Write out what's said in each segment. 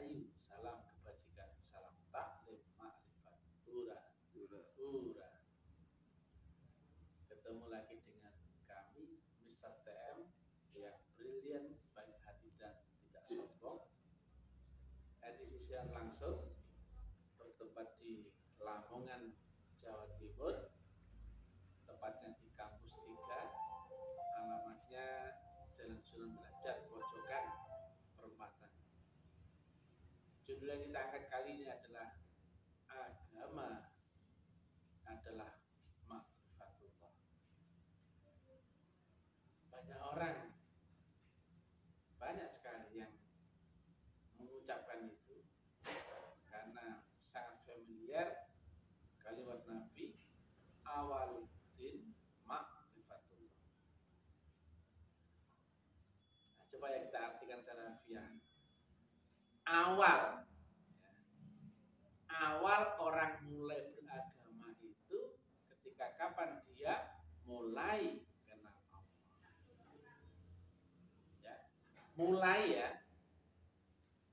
rahayu, salam kebajikan, salam taklim, makrifat, ura. Ketemu lagi dengan kami, Mr. TM yang brilian, baik hati dan tidak sombong. Edisi siaran langsung bertempat di Lamongan, Jawa Timur, tepatnya di kampus 3, alamatnya Jalan Sunan Derajat, Pojokan, Perempatan. Judul yang kita angkat kali ini adalah agama adalah makrifatullah. Banyak sekali yang mengucapkan itu karena sangat familiar kalimat Nabi, awaluddin makrifatullah. Nah, coba ya kita artikan secara harfiah. Awal orang mulai beragama itu ketika kapan dia mulai kenal Allah. Ya, mulai ya.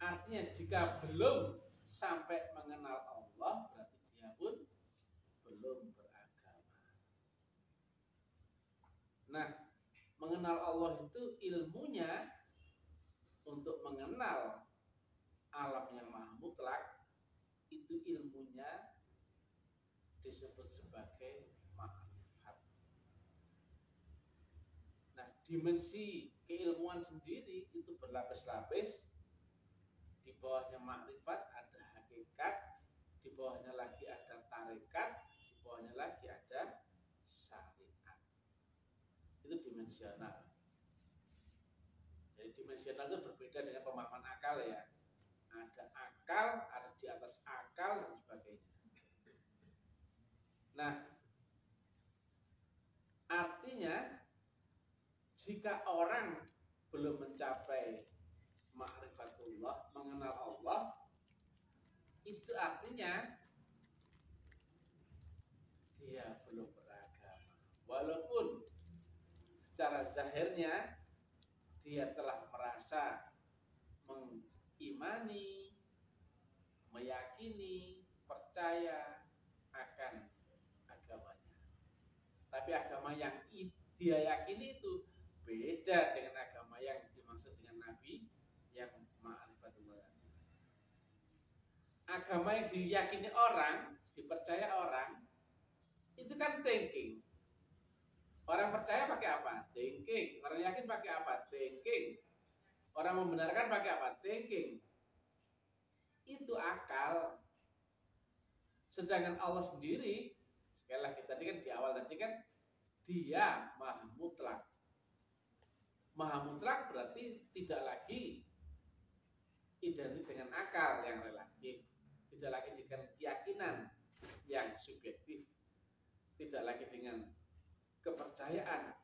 Artinya jika belum sampai mengenal Allah, berarti dia pun belum beragama. Nah, mengenal Allah itu ilmunya untuk mengenal alam yang maha mutlak, itu ilmunya disebut sebagai makrifat. Nah, dimensi keilmuan sendiri itu berlapis-lapis. Di bawahnya makrifat ada hakikat, di bawahnya lagi ada tarekat, di bawahnya lagi ada syariat. Itu dimensional. Jadi dimensional itu berbeda dengan pemahaman akal ya. Ada akal, ada di atas akal dan sebagainya. Nah, artinya jika orang belum mencapai makrifatullah, mengenal Allah, itu artinya dia belum beragama. Walaupun secara zahirnya dia telah merasa mengimani, meyakini, percaya akan agamanya. Tapi agama yang dia yakini itu beda dengan agama yang dimaksud dengan Nabi yang ma'rifatullah. Agama yang diyakini orang, dipercaya orang, itu kan thinking. Orang percaya pakai apa? Thinking. Orang yakin pakai apa? Thinking. Orang membenarkan pakai apa? Thinking. Itu akal. Sedangkan Allah sendiri, sekali lagi tadi kan di awal tadi kan, dia maha mutlak. Maha mutlak berarti tidak lagi identik dengan akal yang relatif, tidak lagi dengan keyakinan yang subjektif, tidak lagi dengan kepercayaan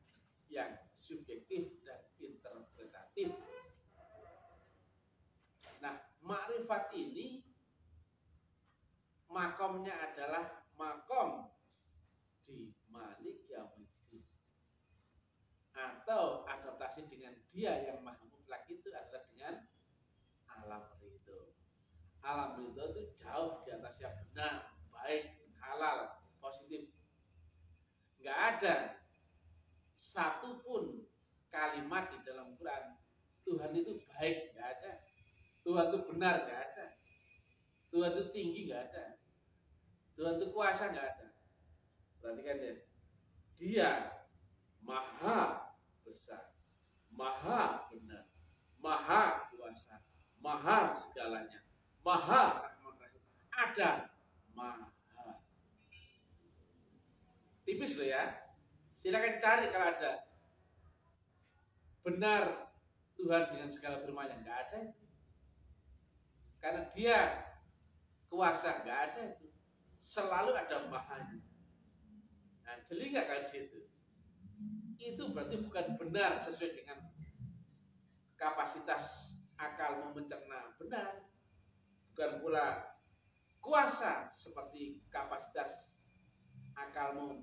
yang subjektif dan interpretatif. Nah, makrifat ini makomnya adalah makom di Malik Yaumiddin, atau adaptasi dengan dia yang maha mutlak itu adalah dengan alam ridho. Alam ridho itu jauh di atas yang benar, baik, halal, positif. Nggak ada satupun kalimat di dalam Quran Tuhan itu baik, nggak ada. Tuhan itu benar, nggak ada. Tuhan itu tinggi, nggak ada. Tuhan itu kuasa, nggak ada. Perhatikan ya, dia maha besar, maha benar, maha kuasa, maha segalanya, maha rahman rahim. Ada maha. Tipis loh ya. Silakan cari kalau ada. Benar Tuhan dengan segala firman-Nya, nggak ada itu. Karena dia kuasa, nggak ada itu. Selalu ada mahanya. Nah, jeli nggak kan di situ? Itu berarti bukan benar sesuai dengan kapasitas akalmu mencerna benar. Bukan pula kuasa seperti kapasitas akalmu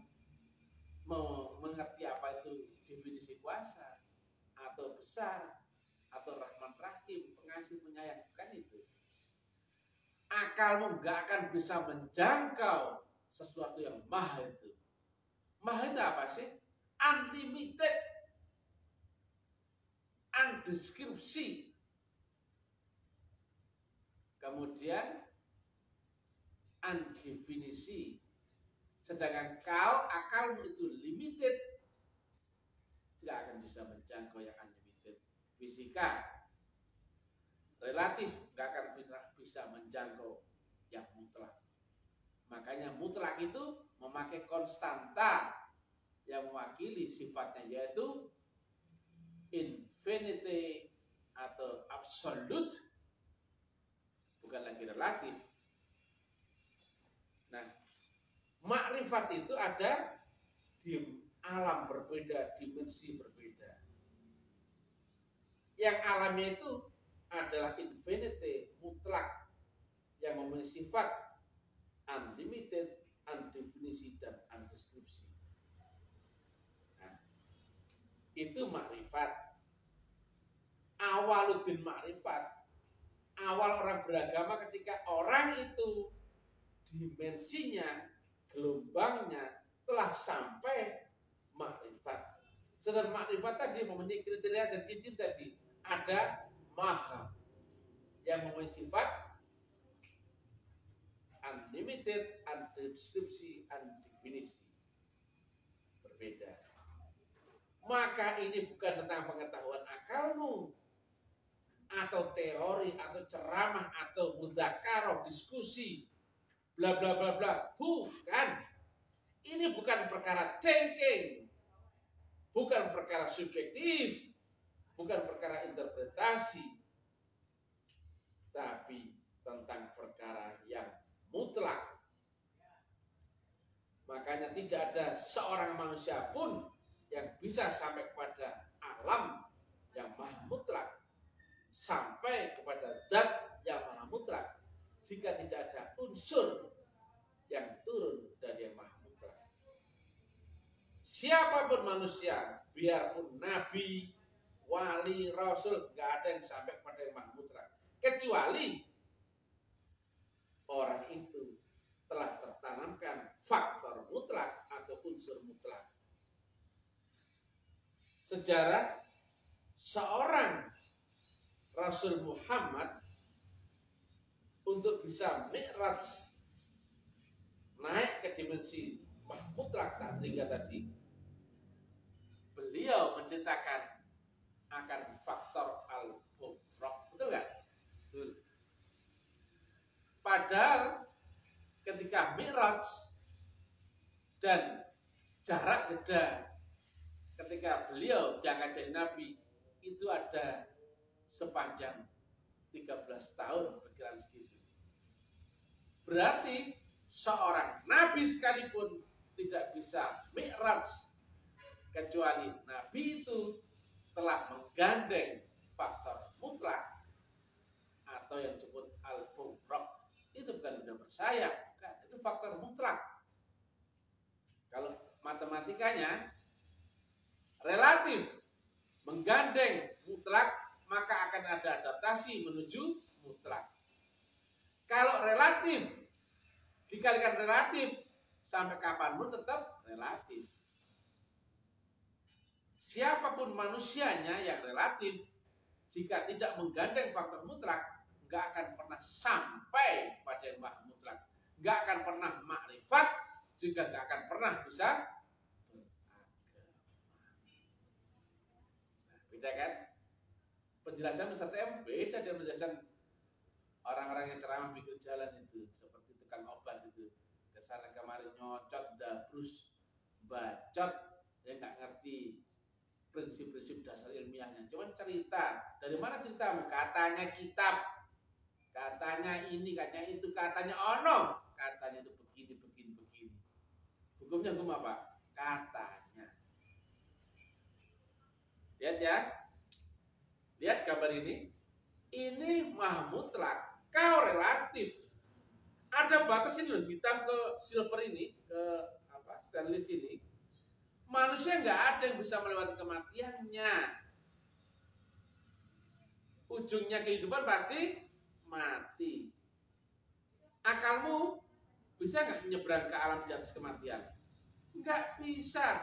mengerti apa itu definisi kuasa atau besar atau rahman rahim, pengasih penyayang, bukan itu. akalmu nggak akan bisa menjangkau sesuatu yang maha itu. Maha itu apa sih? Unlimited, undeskripsi. Kemudian undefinisi. Sedangkan akalmu itu limited, nggak akan bisa menjangkau yang unlimited. Fisika relatif nggak akan bisa menjangkau yang mutlak. Makanya mutlak itu memakai konstanta yang mewakili sifatnya, yaitu infinity atau absolute, bukan lagi relatif. Nah, makrifat itu ada di alam berbeda, dimensi berbeda. Yang alamnya itu adalah infinity, mutlak, yang memiliki sifat unlimited, undefinisi, dan undeskripsi. Nah, itu makrifat. Awaluddin makrifat. Awal orang beragama ketika orang itu dimensinya, gelombangnya telah sampai makrifat. Sedang makrifat tadi mempunyai kriteria dan cincin tadi. Ada maha yang memiliki sifat unlimited, undeskripsi, undefinisi. Berbeda. Maka ini bukan tentang pengetahuan akalmu, atau teori, atau ceramah, atau mudzakarah, diskusi, bla bla bla bla. Bukan. Ini bukan perkara thinking, bukan perkara subjektif, bukan perkara interpretasi, tapi tentang perkara yang mutlak. Makanya tidak ada seorang manusia pun yang bisa sampai kepada alam yang maha mutlak, sampai kepada zat yang maha mutlak, jika tidak ada unsur yang turun dari yang maha mutlak. Siapapun manusia, biarpun nabi, wali, rasul, nggak ada yang sampai kepada yang maha mutlak, kecuali orang itu telah tertanamkan faktor mutlak atau unsur mutlak. Sejarah seorang Rasul Muhammad untuk bisa mi'raj, naik ke dimensi mutlak tak terhingga tadi, beliau menceritakan akan faktor al-buraq. Betul nggak? Betul. Padahal ketika mi'raj dan jarak jeda ketika beliau diangkat jadi nabi itu ada sepanjang 13 tahun perkiraan segitu. Berarti seorang nabi sekalipun tidak bisa mi'raj kecuali nabi itu telah menggandeng faktor mutlak atau yang disebut al-buraq. Itu bukan benda bersayap, bukan. Itu faktor mutlak. Kalau matematikanya relatif menggandeng mutlak, maka akan ada adaptasi menuju mutlak. Kalau relatif dikalikan relatif, sampai kapanpun tetap relatif. Siapapun manusianya yang relatif, jika tidak menggandeng faktor mutlak, nggak akan pernah sampai kepada yang maha mutlak. Nggak akan pernah makrifat, juga nggak akan pernah bisa beda kan? Penjelasan Ustaz M beda dengan penjelasan orang-orang yang ceramah pinggir jalan itu, seperti tukang obat itu, kesana kemarin nyocot, dabrus, bacot, ya nggak ngerti prinsip-prinsip dasar ilmiahnya. Cuman cerita, dari mana ceritamu? Katanya kitab, katanya ini, katanya itu, katanya ono, katanya itu begini. Hukumnya hukum apa? Katanya. Lihat ya, lihat gambar ini. Ini maha mutlak, kau relatif. Ada batas ini loh, hitam ke silver ini, ke stainless ini. Manusia nggak ada yang bisa melewati kematiannya. Ujungnya kehidupan pasti mati. akalmu bisa nggak menyeberang ke alam di atas kematian? Nggak bisa.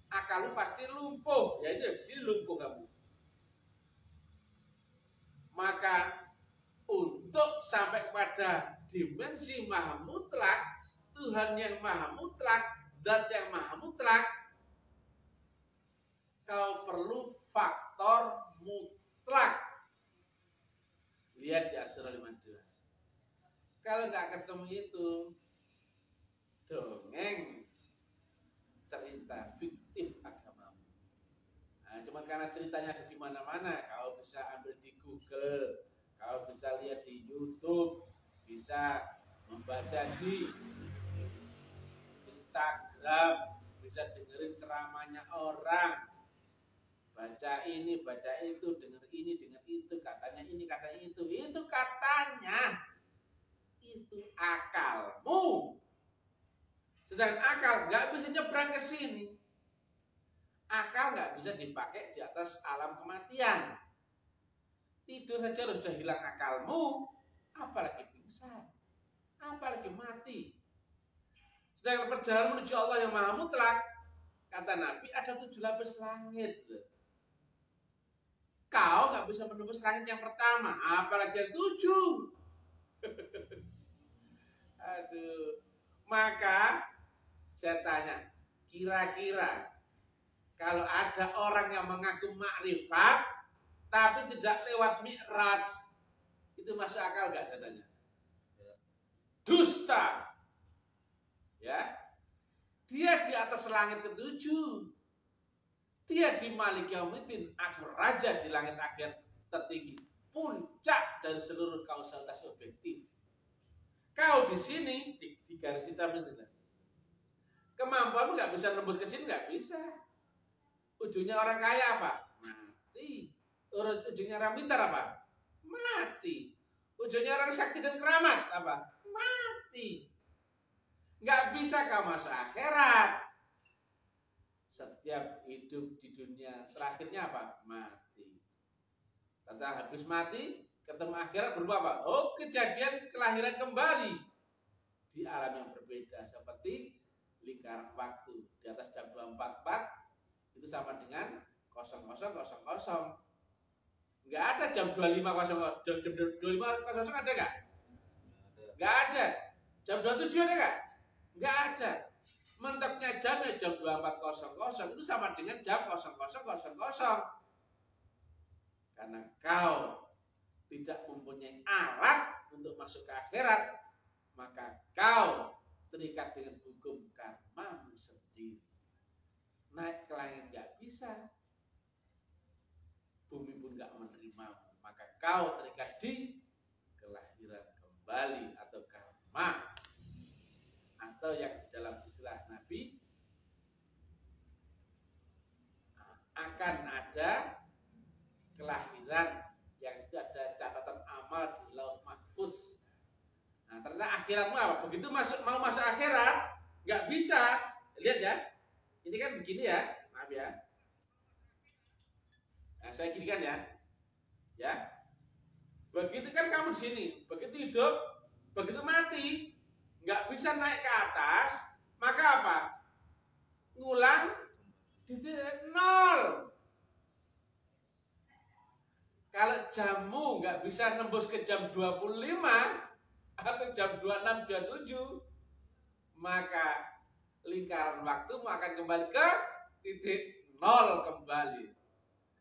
Akalmu pasti lumpuh. Ya itu di sini lumpuh kamu. Maka untuk sampai kepada dimensi maha mutlak, Tuhan yang maha mutlak, zat yang maha mutlak, kau perlu faktor mutlak. Lihat di Asy-Syi'rul 52. Kalau nggak ketemu itu, dongeng, cerita fiktif agamamu. Nah, cuman karena ceritanya ada di mana-mana, kau bisa ambil di Google, kau bisa lihat di YouTube, bisa membaca di Instagram, bisa dengerin ceramahnya orang, baca ini, baca itu, denger ini, denger itu, katanya ini, katanya itu katanya. Itu akalmu. Sedangkan akal nggak bisa nyebrang ke sini. Akal nggak bisa dipakai di atas alam kematian. Tidur saja sudah hilang akalmu, apalagi pingsan, apalagi mati. Sedangkan perjalanan menuju Allah yang maha mutlak, kata Nabi, ada 7 lapis langit. Kau nggak bisa menembus langit yang pertama, apalagi yang 7. Aduh. Maka saya tanya, kira-kira kalau ada orang yang mengaku makrifat tapi tidak lewat mi'raj, itu masuk akal gak katanya? Dusta. Ya. Dia di atas langit ke-7. Dia di Malik Yaumiddin, aku raja di langit akhir tertinggi, puncak dari seluruh kausalitas objektif. Kau di sini di garis hitam itu. Kemampuanmu nggak bisa nembus ke sini, nggak bisa. Ujungnya orang kaya apa? Mati. Ujungnya orang pintar apa? Mati. Ujungnya orang sakti dan keramat apa? Mati. Nggak bisa kau masuk akhirat. Setiap hidup di dunia terakhirnya apa? Mati. Tentang habis mati, ketemu akhirat berubah apa? Oh, kejadian kelahiran kembali di alam yang berbeda, seperti lingkaran waktu. Di atas jam 2.44 itu sama dengan 00.00. Enggak ada jam 25.00. Jam 25.00 ada enggak? Enggak ada. Jam 27 ada enggak? Enggak ada. Mentoknya jamnya jam 24.00 itu sama dengan jam 00.00. Karena kau tidak mempunyai alat untuk masuk ke akhirat, maka kau terikat dengan hukum karmamu sendiri. Naik ke langit gak bisa, bumi pun gak menerimamu, maka kau terikat di kelahiran kembali atau karma, atau yang dalam istilah Nabi akan ada kelahiran yang sudah ada catatan amal di Lauh Mahfuz. Nah, ternyata akhiratmu apa? Begitu mau masuk akhirat, nggak bisa. Lihat ya, ini kan begini ya, maaf ya. Nah, saya gini kan ya, ya. Begitu kan kamu di sini, begitu hidup, begitu mati, nggak bisa naik ke atas, maka apa? Ngulang di titik nol. Kalau jammu nggak bisa nembus ke jam 25 atau jam 26, 27, maka lingkaran waktumu akan kembali ke titik nol kembali.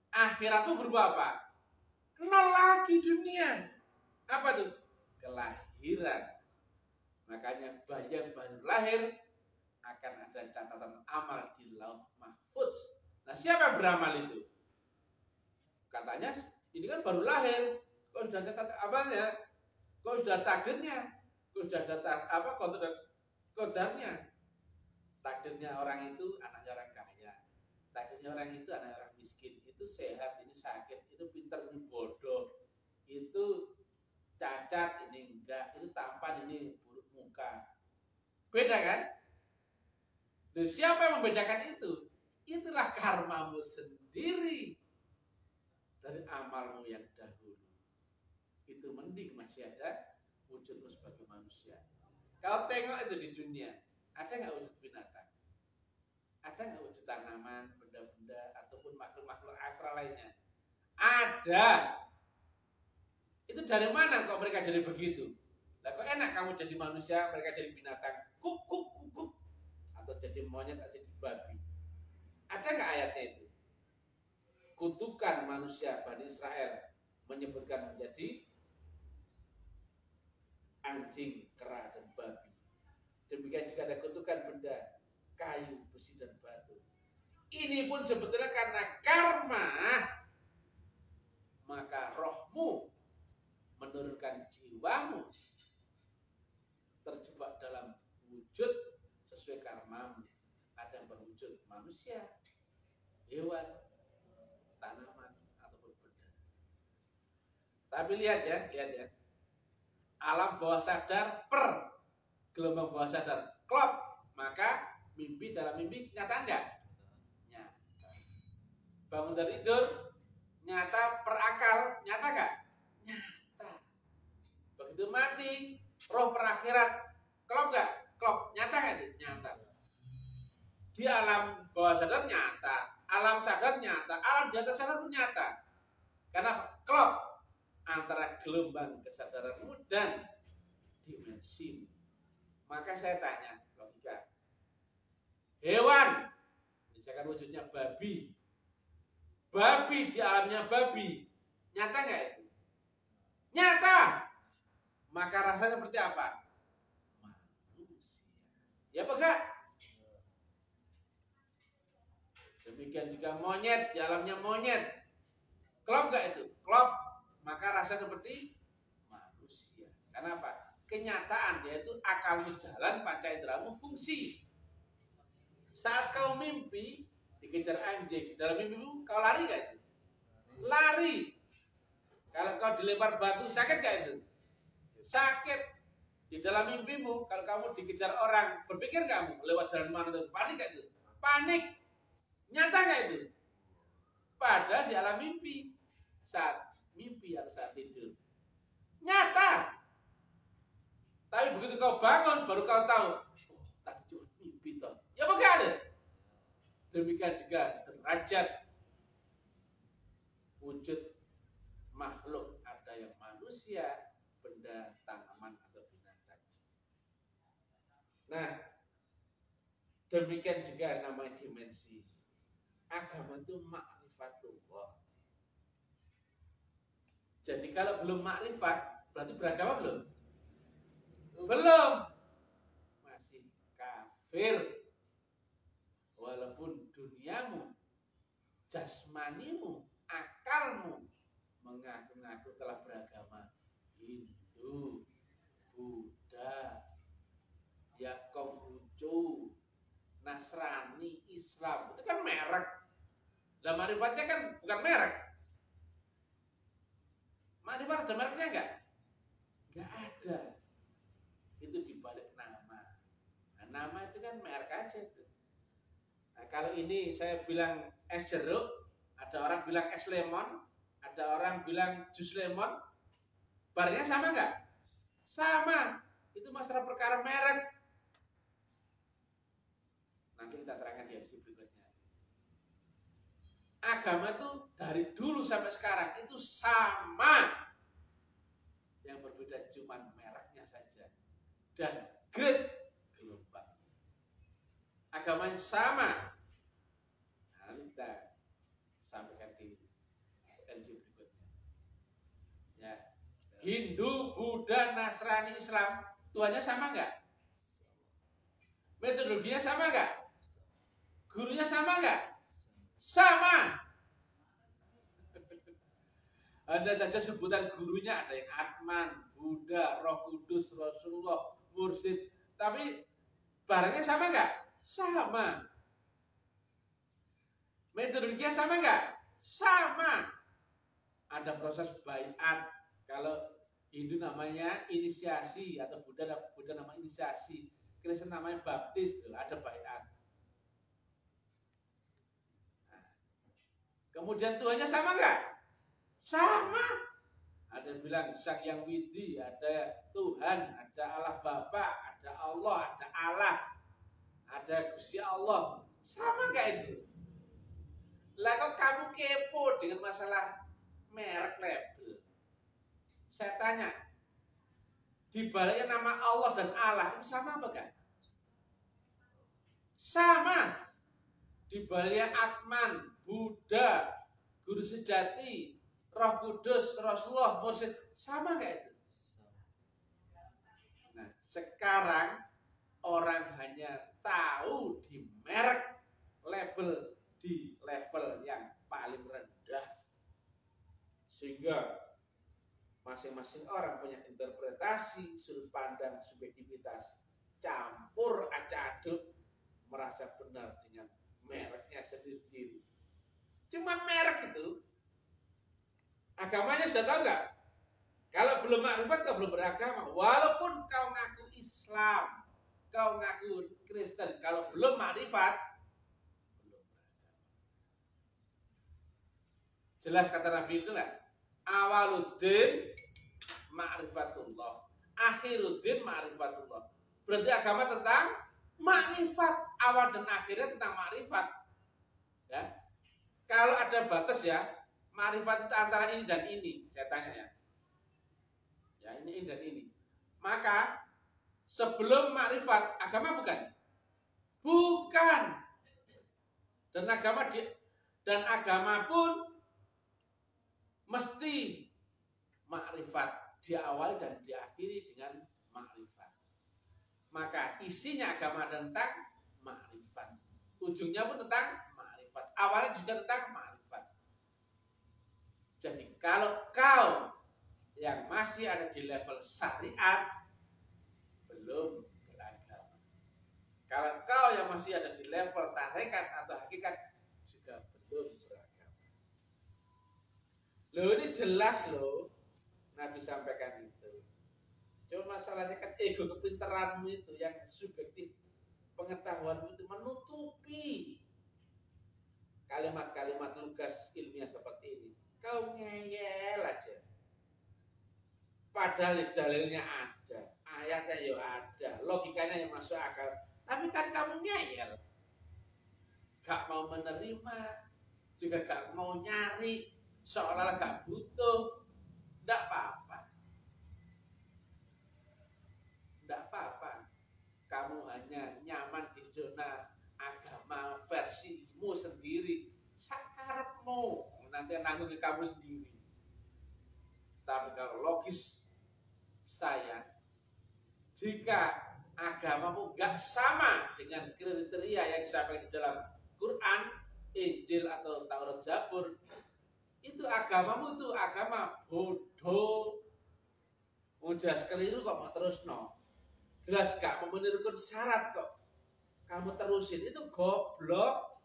Akhirat itu berubah apa? Nol lagi dunia. Apa tuh? Kelahiran. Makanya bayi yang baru lahir akan ada catatan amal di Lauh Mahfuz. Nah, siapa yang beramal itu? Katanya ini kan baru lahir, kok sudah catat amalnya, kok sudah takdirnya, kok sudah data apa kodarnya. Takdirnya orang itu anaknya orang kaya, takdirnya orang itu anaknya orang miskin, itu sehat, ini sakit, itu pintar, ini bodoh, itu cacat, ini enggak, itu tampan, ini buruk muka. Beda kan? Dan siapa yang membedakan itu? Itulah karmamu sendiri. Dari amalmu yang dahulu. Itu mending masih ada wujudmu sebagai manusia. Kau tengok itu di dunia, ada nggak wujud binatang? Ada nggak wujud tanaman, benda-benda, ataupun makhluk-makhluk astral lainnya? Ada. Itu dari mana kok mereka jadi begitu? Lah kok enak kamu jadi manusia, mereka jadi binatang, kuk kuk kuk kuk, atau jadi monyet atau jadi babi? Ada nggak ayatnya itu? Kutukan manusia Bani Israel menyebutkan menjadi anjing, kera, dan babi. Demikian juga ada kutukan benda kayu, besi, dan batu. Ini pun sebetulnya karena karma, maka rohmu menurunkan jiwamu terjebak dalam wujud sesuai karmamu. Ada yang berwujud manusia, hewan, tanaman, ataupun benda. Tapi lihat ya. Alam bawah sadar per gelombang bawah sadar klop, maka mimpi dalam mimpi nyata enggak? Nyata. Bangun dari tidur nyata per akal, nyata enggak? Nyata. Begitu mati, roh per akhirat klop enggak? Klop, nyata enggak? Nyata. Di alam bawah sadar nyata, alam sadar nyata, alam di atas sadar pun nyata. Karena klop antara gelombang kesadaranmu dan dimensi. Maka saya tanya logika. Hewan, misalkan wujudnya babi. Babi di alamnya babi. Nyata nggak itu? Nyata. Maka rasanya seperti apa? Manusia. Ya apa enggak? Demikian juga monyet, di alamnya monyet. Klop nggak itu? Klop. Maka rasa seperti manusia. Karena apa? Kenyataan, yaitu akalmu jalan, panca inderamu fungsi. Saat kau mimpi dikejar anjing, dalam mimpimu kau lari gak itu? Lari. Kalau kau dilempar batu, sakit gak itu? Sakit. Di dalam mimpimu, kalau kamu dikejar orang, berpikir kamu lewat jalan mana? Panik gak itu? Panik. Nyata gak itu? Padahal di alam mimpi. Saat mimpi atau saat tidur nyata, tapi begitu kau bangun baru kau tahu, oh, tadi cuma mimpi toh. Ya bagaimana? Demikian juga derajat wujud makhluk, ada yang manusia, benda, tanaman, atau binatang. Nah, demikian juga namanya dimensi. Agama itu ma'rifatullah. Jadi kalau belum makrifat, berarti beragama belum? Belum. Masih kafir. Walaupun duniamu, jasmanimu, akalmu mengaku-ngaku telah beragama Hindu, Buddha, ya Konghucu, Nasrani, Islam. Itu kan merek. Lah makrifatnya kan bukan merek. Makrifat ada mereknya enggak? Enggak ada. Itu dibalik nama. Nah, nama itu kan merek aja itu. Nah, kalau ini saya bilang es jeruk, ada orang bilang es lemon, ada orang bilang jus lemon, barangnya sama enggak? Sama. Itu masalah perkara merek. Nanti kita terangkan di edisi berikutnya. Agama itu dari dulu sampai sekarang itu sama. Yang berbeda cuma mereknya saja dan grade gelombangnya. Agama yang sama. Nah, kita sampaikan di edisi berikutnya. Ya. Hindu, Buddha, Nasrani, Islam, Tuhannya sama enggak? Metodologinya sama enggak? Gurunya sama enggak? Sama. Ada saja sebutan gurunya, ada yang Atman, Buddha, Roh Kudus, Rasulullah, Mursyid. Tapi barangnya sama enggak? Sama. Metodologinya sama enggak? Sama. Ada proses baiat. Kalau Hindu namanya inisiasi, atau Buddha namanya inisiasi. Kristen namanya baptis, ada baiat. Kemudian Tuhannya sama enggak? Sama. Ada yang bilang Sang Yang Widi, ada Tuhan, ada Allah Bapa, ada Allah, ada Allah, ada Gusti Allah. Sama nggak itu? Lah kok kamu kepo dengan masalah merek label? Saya tanya, di baliknya nama Allah dan Allah itu sama apa kan? Sama. Di baliknya Atman, Buddha, Guru Sejati, Roh Kudus, Rasulullah, Mursyid, sama nggak itu? Nah, sekarang orang hanya tahu di merek label di level yang paling rendah, sehingga masing-masing orang punya interpretasi, sudut pandang, subjektivitas, campur acak aduk, merasa benar dengan mereknya sendiri-sendiri. Cuma merek itu, agamanya sudah tahu nggak? Kalau belum makrifat, kau belum beragama. Walaupun kau ngaku Islam, kau ngaku Kristen, kalau belum makrifat, jelas kata Nabi itu kan, awaluddin ma'rifatullah, akhiruddin ma'rifatullah. Berarti agama tentang makrifat, awal dan akhirnya tentang makrifat. Ya. Kalau ada batas ya, makrifat itu antara ini dan ini, saya tanya ya. Ya ini dan ini. Maka sebelum makrifat, agama bukan? Bukan. Dan agama pun mesti makrifat, diawali dan diakhiri dengan makrifat. Maka isinya agama tentang makrifat, ujungnya pun tentang makrifat, awalnya juga tentang makrifat. Jadi kalau kau yang masih ada di level syariat, belum beragama. Kalau kau yang masih ada di level tarekat atau hakikat, juga belum beragama. Loh ini jelas loh, Nabi sampaikan itu. Cuma masalahnya kan ego kepintaranmu itu yang subjektif, pengetahuanmu itu menutupi kalimat-kalimat lugas ilmiah seperti ini. Kau ngeyel aja. Padahal dalilnya ada, ayatnya ya ada, logikanya yang masuk akal. Tapi kan kamu ngeyel, gak mau menerima, juga gak mau nyari, seolah-olah gak butuh. Tidak apa-apa. Tidak apa-apa. Kamu hanya nyaman di zona agama versimu sendiri, sakarepmu, nanti nanggung ke kamu sendiri. Tapi kalau logis saya, jika agamamu gak sama dengan kriteria yang disampaikan di dalam Quran, Injil atau Taurat, Zabur, itu agamamu itu agama bodoh. Jelas keliru kok mau terus no. Jelas gak memenuhi syarat kok kamu terusin, itu goblok.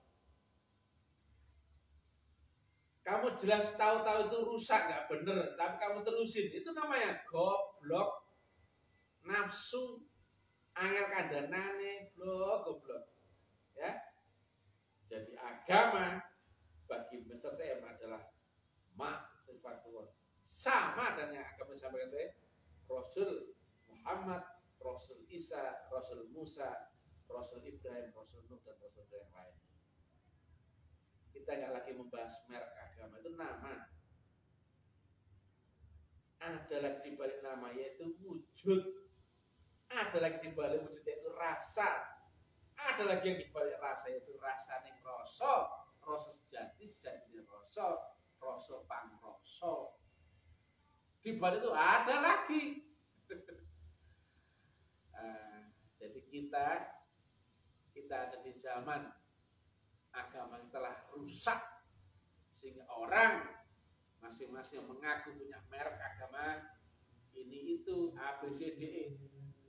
Kamu jelas tahu-tahu itu rusak gak bener, tapi kamu terusin, itu namanya goblok. Nafsu angel kandanane goblok. Ya. Jadi agama bagi peserta yang adalah ma'rifatullah, sama dengan agama sampaikan tadi, Rasul Muhammad, Rasul Isa, Rasul Musa, Rasul Ibrahim, Rasul Nuh, dan Rasul yang lain. Kita nggak lagi membahas merek agama, itu nama. Ada lagi di balik nama, yaitu wujud. Ada lagi di balik wujud, yaitu rasa. Ada lagi yang di balik rasa, yaitu rasa ning rasa, rasa sejati, sejati rasa, rasa pangrasa. Di balik itu ada lagi. Jadi kita ada di zaman agama yang telah rusak, sehingga orang masing-masing mengaku punya merek agama ini itu A B C D E.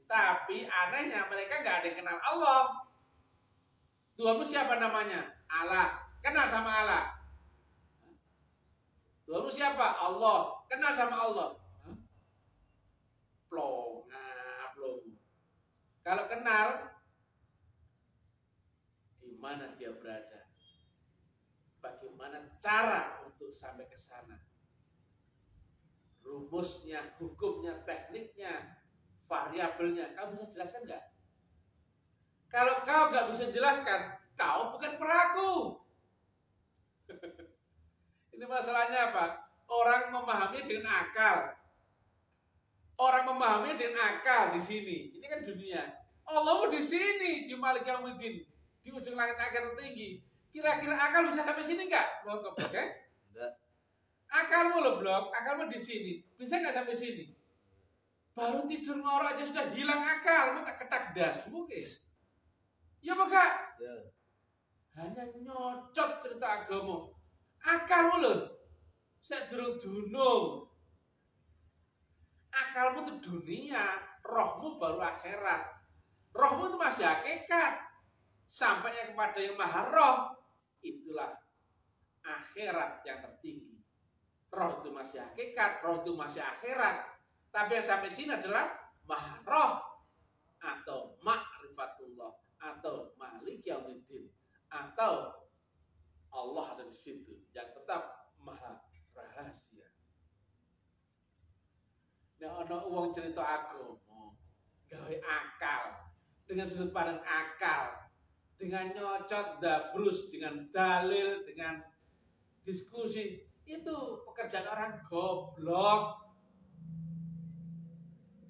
Tapi anehnya mereka nggak ada yang kenal Allah. Tuhanmu siapa namanya? Allah. Kenal sama Allah. Tuhanmu siapa? Allah. Kenal sama Allah. Plong. Kalau kenal, di mana dia berada? Bagaimana cara untuk sampai ke sana? Rumusnya, hukumnya, tekniknya, variabelnya, kamu bisa jelaskan nggak? Kalau kau nggak bisa jelaskan, kau bukan pelaku. Ini masalahnya apa? Orang memahami dengan akal. Orang memahami dengan akal di sini. Ini kan dunia. Allah di sini, di Malik Yaumiddin, di ujung langit akhir tertinggi. Kira-kira akal bisa sampai sini nggak? Belum kok, kan? Enggak. Akalmu loh blok, akalmu di sini. Bisa nggak sampai sini? Baru tidur ngorok aja sudah hilang akal, mau tak ketak das, mungkin. Ya Pak? Ya. Hanya nyocot cerita agama. Akalmu loh, saya durung-dunung. Akalmu itu dunia, rohmu baru akhirat. Rohmu itu masih hakikat. Sampainya kepada yang maha roh, itulah akhirat yang tertinggi. Roh itu masih hakikat, roh itu masih akhirat. Tapi yang sampai sini adalah maha roh atau ma'rifatullah atau Malik Yaumiddin atau Allah ada di situ yang tetap maha rahasia. Nah, ono uang cerita agama, gawe akal dengan sudut pandang akal, dengan nyocot dabrus, dengan dalil, dengan diskusi, itu pekerjaan orang goblok.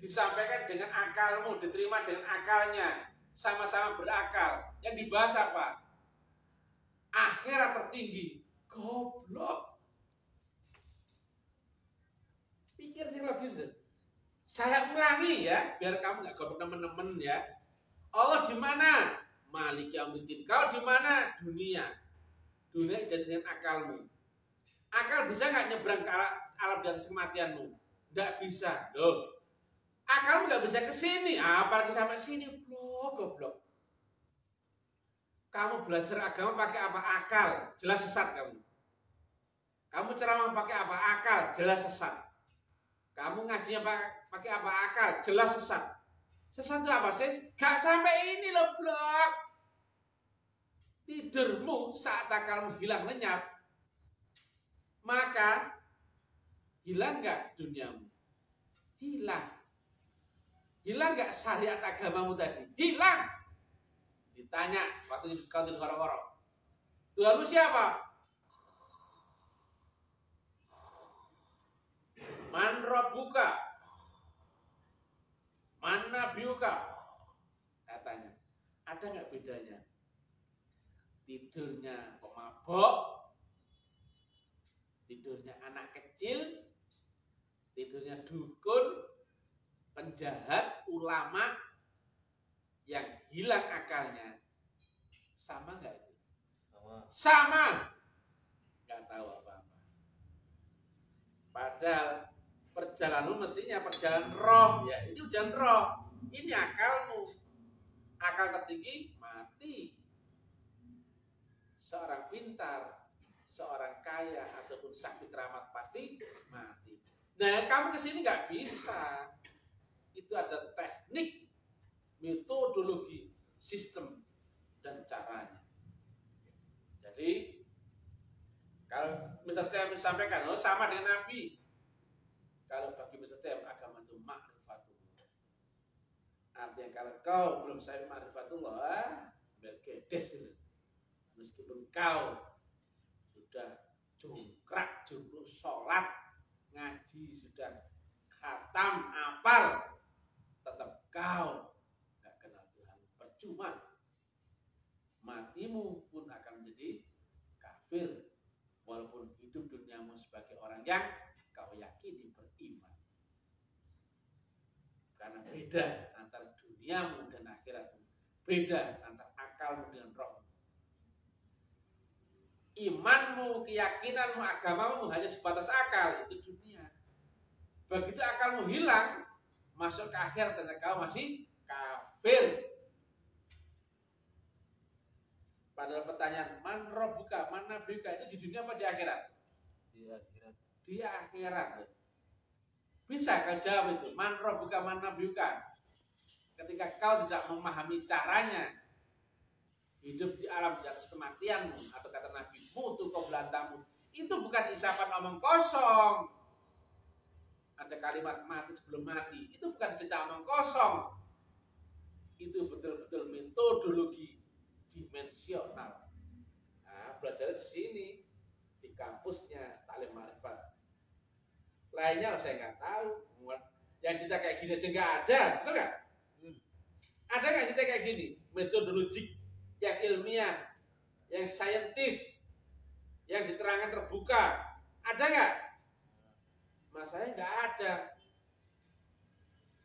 Disampaikan dengan akalmu, diterima dengan akalnya, sama-sama berakal. Yang dibahas apa? Akhirat tertinggi. Goblok. Pikir logis deh. Saya ulangi ya, biar kamu nggak goblok teman-teman ya. Allah di mana? Malik Yaumiddin. Kau di mana? Dunia. Dunia identik dengan akalmu. Akal bisa nggak nyebrang ke alam di atas kematianmu? Nggak bisa. Loh. Akalmu nggak bisa ke sini, apalagi sampai sini, goblok. Kamu belajar agama pakai apa? Akal, jelas sesat kamu. Kamu ceramah pakai apa? Akal, jelas sesat. Kamu ngajinya pakai apa? Akal, jelas sesat. Sesat itu apa sih? Gak sampai ini loh, blok. Tidurmu saat akalmu hilang lenyap, maka hilang nggak duniamu? Hilang. Hilang nggak syariat agamamu tadi? Hilang. Ditanya waktu kau tidur ngorok-ngorok, Tuhanmu siapa? Man rabbuka? Man nabiyuka? Katanya, ada nggak bedanya? Tidurnya pemabok, tidurnya anak kecil, tidurnya dukun, penjahat, ulama yang hilang akalnya, sama nggak itu? Sama. Nggak tahu apa-apa. Padahal perjalanan mestinya perjalanan roh, ya ini ujian roh, ini akalmu. Akal tertinggi mati. Seorang pintar, seorang kaya ataupun sakti keramat pasti mati. Nah kamu kesini nggak bisa. Itu ada teknik, metodologi, sistem, dan caranya. Jadi, kalau Mr. T sampaikan, oh sama dengan Nabi. Kalau bagi Mr. T, agama itu ma'rifatullah. Artinya kalau kau belum sampai ma'rifatullah, bergedes itu. Meskipun kau sudah jungkrak, jumruh, sholat, ngaji, sudah khatam, apal, tetap kau gak kenal Tuhan, percuma. Matimu pun akan menjadi kafir, walaupun hidup duniamu sebagai orang yang kau yakini beriman. Karena beda antara duniamu dan akhiratmu, beda antara akalmu dengan rohmu. Imanmu, keyakinanmu, agamamu hanya sebatas akal, itu dunia. Begitu akalmu hilang, masuk ke akhirat dan kau masih kafir. Padahal pertanyaan, man rabbuka, man nabiyuka, itu di dunia apa di akhirat? Di akhirat. Di akhirat. Bisa kau jawab itu, man rabbuka, man nabiyuka. Ketika kau tidak memahami caranya hidup di alam di atas kematianmu, atau kata Nabi, mutu kau belantamu, itu bukan isapan omong kosong. Ada kalimat mati sebelum mati, itu bukan cerita omong kosong. Itu betul-betul metodologi dimensional. Nah, belajar di sini di kampusnya Taklim Ma'rifat. Lainnya saya nggak tahu. Yang cerita kayak gini aja nggak ada, betul nggak? Ada nggak cerita kayak gini? Metodologi yang ilmiah, yang saintis, yang diterangkan terbuka, ada nggak? Masalahnya nggak ada.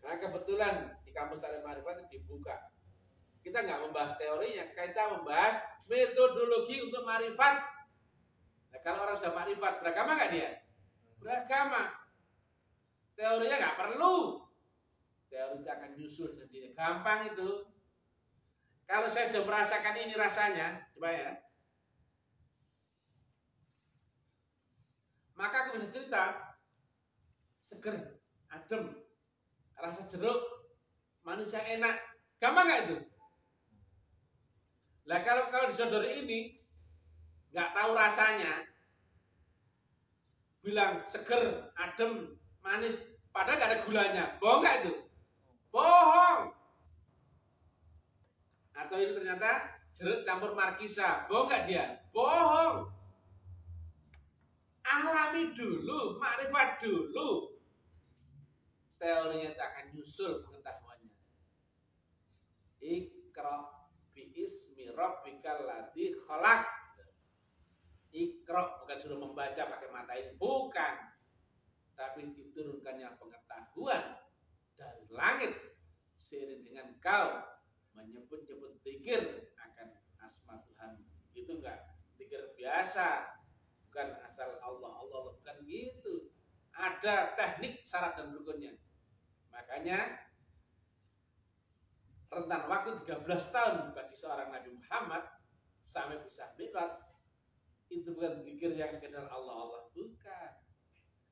Nah kebetulan di kampus Taklim Ma'rifat dibuka. Kita nggak membahas teorinya, kita membahas metodologi untuk ma'rifat. Nah, kalau orang sudah ma'rifat, beragama nggak dia? Beragama. Teorinya nggak perlu. Teori itu akan nyusul sendiri. Gampang itu. Kalau saya sudah merasakan ini rasanya, coba ya. Maka aku bisa cerita. Seger, adem, rasa jeruk, manis yang enak. Gampang nggak itu? Lah kalau disodori ini nggak tahu rasanya, bilang seger, adem, manis, padahal nggak ada gulanya, bohong nggak itu? Bohong. Atau ini ternyata jeruk campur markisa, bohong nggak dia? Bohong. Alami dulu, makrifat dulu. Teorinya itu akan nyusul pengetahuannya. Iqra biismi rabbikal ladzi khalaq. Iqra bukan suruh membaca pakai mata ini, bukan. Tapi diturunkannya pengetahuan dari langit seiring dengan kau menyebut-nyebut zikir akan asma Tuhan. Itu enggak zikir biasa, bukan asal Allah, bukan gitu. Ada teknik, syarat dan rukunnya. Makanya rentan waktu 13 tahun bagi seorang Nabi Muhammad sampai bisa mi'raj itu bukan zikir yang sekedar Allah, bukan.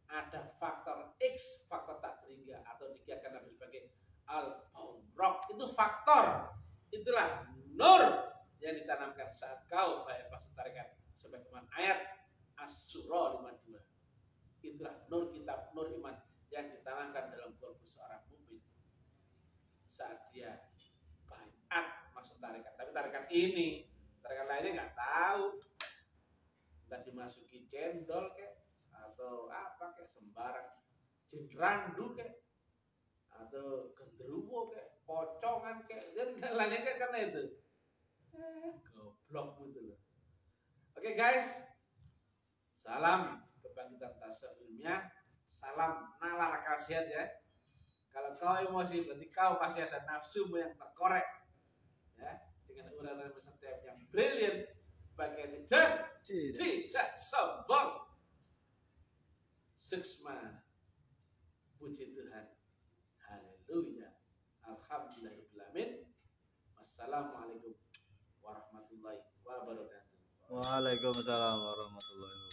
Ada faktor X, faktor tak terhingga atau dikatakan Nabi sebagai al-buraq. Itu faktor. Itulah nur yang ditanamkan saat kau bayar masuk tarikat sebagaimana ayat Asy-Syura 52. Itulah nur kitab, nur iman yang ditanamkan dalam kalbu seorang mukmin saat dia bayat masuk tarikat. Tapi tarikat ini, tarikat lainnya nggak tahu. Dan dimasuki cendol kayak atau apa kayak sembarang jengrandu kayak atau gendruwo kayak pocongan kayak dan lainnya kayak karena itu goblok gitu loh. Oke guys, salam kebangkitan tasawuf ilmiah, salam nalar akal sehat ya. Kalau kau emosi berarti kau pasti ada nafsumu yang terkorek ya, dengan uraian peserta yang brilian bagian dan tidak sombong. Suksma, puji Tuhan, haleluya, alhamdulillahirobbilalamin. Wassalamualaikum warahmatullahi wabarakatuh. Waalaikumsalam warahmatullahi wabarakatuh.